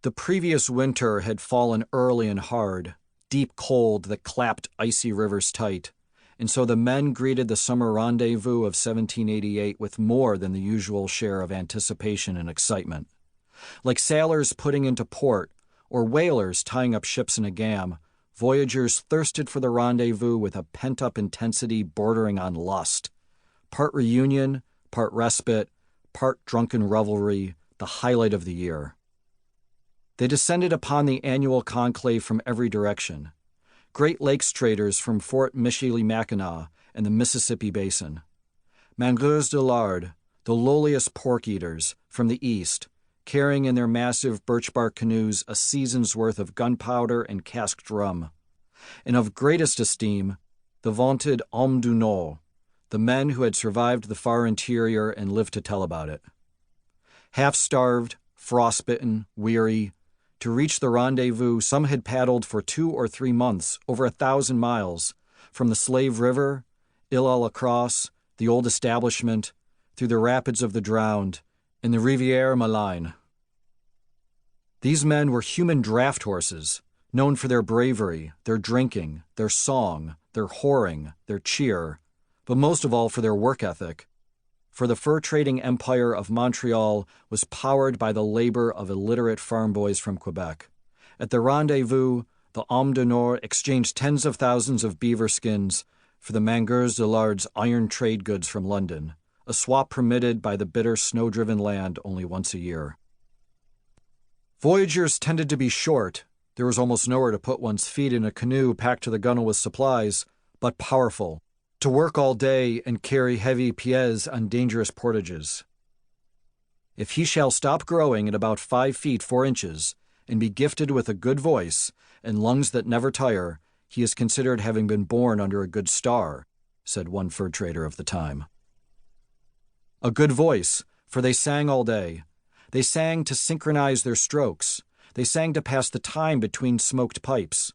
The previous winter had fallen early and hard, deep cold that clapped icy rivers tight, and so the men greeted the summer rendezvous of 1788 with more than the usual share of anticipation and excitement. Like sailors putting into port, or whalers tying up ships in a gam, voyageurs thirsted for the rendezvous with a pent-up intensity bordering on lust. Part reunion, part respite, part drunken revelry, the highlight of the year. They descended upon the annual conclave from every direction. Great Lakes traders from Fort Michilimackinac and the Mississippi Basin. Mangeurs de lard, the lowliest pork-eaters, from the east, carrying in their massive birch-bark canoes a season's worth of gunpowder and casked rum. And of greatest esteem, the vaunted hommes du Nord, the men who had survived the far interior and lived to tell about it. Half-starved, frostbitten, weary, to reach the rendezvous, some had paddled for 2 or 3 months, over 1,000 miles, from the Slave River, Île-à-la-Crosse, the Old Establishment, through the Rapids of the Drowned, and the Rivière Maligne. These men were human draft horses, known for their bravery, their drinking, their song, their whoring, their cheer, but most of all for their work ethic. For the fur-trading empire of Montreal was powered by the labor of illiterate farm boys from Quebec. At the rendezvous, the hommes du Nord exchanged tens of thousands of beaver skins for the Mangeurs de lard's iron trade goods from London, a swap permitted by the bitter snow-driven land only once a year. Voyageurs tended to be short. There was almost nowhere to put one's feet in a canoe packed to the gunwale with supplies, but powerful, to work all day and carry heavy pièces on dangerous portages. If he shall stop growing at about 5 feet 4 inches and be gifted with a good voice and lungs that never tire, he is considered having been born under a good star, said one fur trader of the time. A good voice, for they sang all day. They sang to synchronize their strokes. They sang to pass the time between smoked pipes.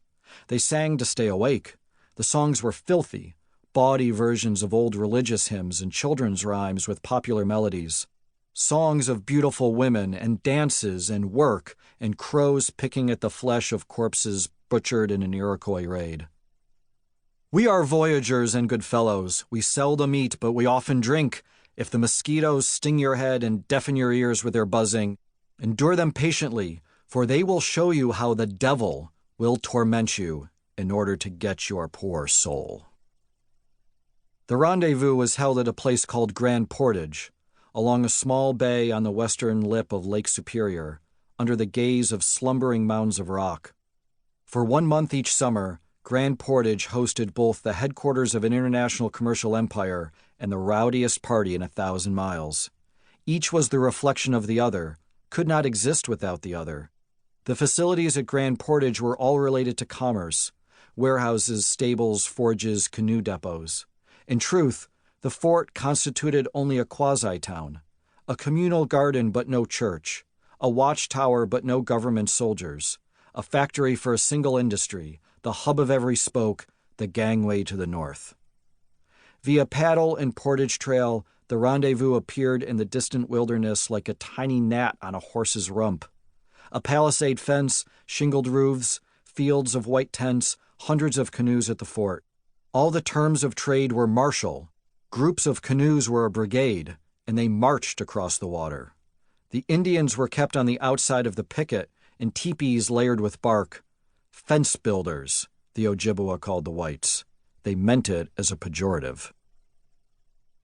They sang to stay awake. The songs were filthy, bawdy versions of old religious hymns and children's rhymes with popular melodies. Songs of beautiful women and dances and work and crows picking at the flesh of corpses butchered in an Iroquois raid. We are voyageurs and good fellows. We seldom eat, but we often drink. If the mosquitoes sting your head and deafen your ears with their buzzing, endure them patiently, for they will show you how the devil will torment you in order to get your poor soul. The rendezvous was held at a place called Grand Portage, along a small bay on the western lip of Lake Superior, under the gaze of slumbering mounds of rock. For 1 month each summer, Grand Portage hosted both the headquarters of an international commercial empire and the rowdiest party in 1,000 miles. Each was the reflection of the other, could not exist without the other. The facilities at Grand Portage were all related to commerce: warehouses, stables, forges, canoe depots. In truth, the fort constituted only a quasi-town, a communal garden but no church, a watchtower but no government soldiers, a factory for a single industry, the hub of every spoke, the gangway to the north. Via paddle and portage trail, the rendezvous appeared in the distant wilderness like a tiny gnat on a horse's rump. A palisade fence, shingled roofs, fields of white tents, hundreds of canoes at the fort. All the terms of trade were martial. Groups of canoes were a brigade, and they marched across the water. The Indians were kept on the outside of the picket in teepees layered with bark. Fence builders, the Ojibwa called the whites. They meant it as a pejorative.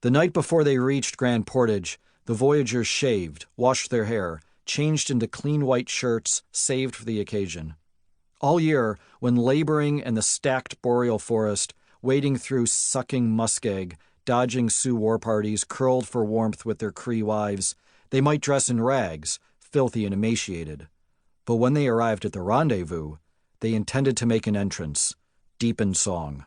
The night before they reached Grand Portage, the voyageurs shaved, washed their hair, changed into clean white shirts saved for the occasion. All year, when laboring in the stacked boreal forest, wading through sucking muskeg, dodging Sioux war parties curled for warmth with their Cree wives, they might dress in rags, filthy and emaciated. But when they arrived at the rendezvous, they intended to make an entrance, deep in song.